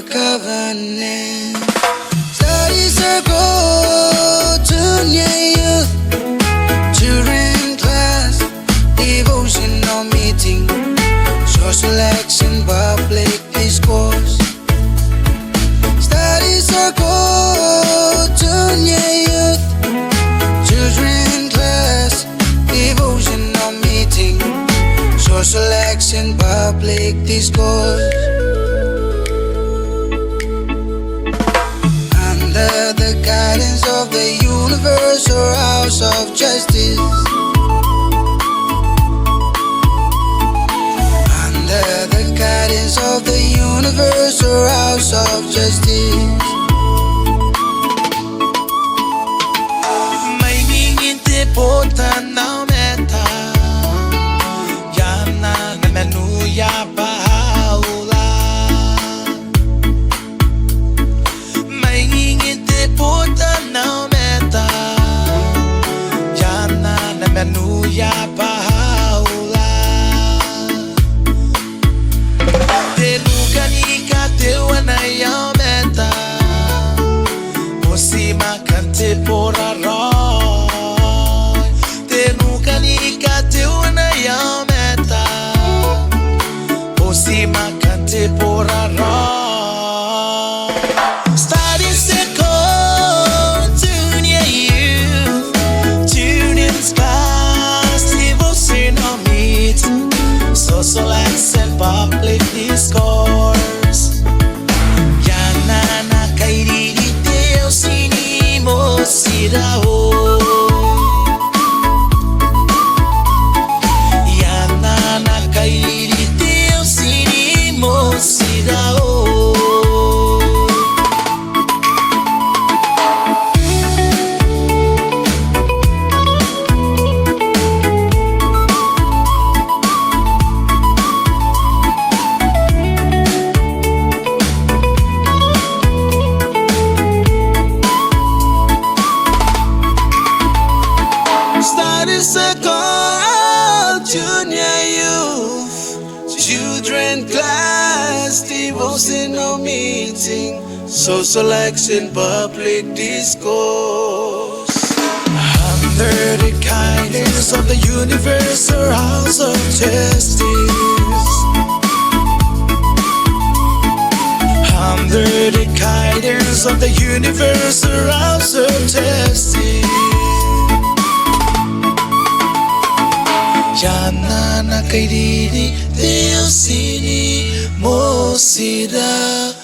the covenant. Study circle, junior youth, children class, devotional meeting, social action, public discourse. Study circle, junior youth, children class, devotional meeting, social action, public discourse. Under the guidance of the universal house of justice. Under the guidance of the universal house of justice. May ngin te pota na meta yana na menu ya paula. May ngin te pota na meta yana na menu ya paula. Te lukanika te wana ya meta Osima kante pora roy Te lukanika te wana ya meta Osima kante pora roy Study circle, junior youth, students class, devotional meeting, social action, public discourse. Yana na kairiri te o sini mo sirao. Yana na kairiri te o sini mo sirao. Study circle, junior youth, children class, devotional meeting, social action, public discourse. Under the guidance of the universal house of justice. Under the guidance of the universal house of justice. Yana na kairiri te o sini mo sira.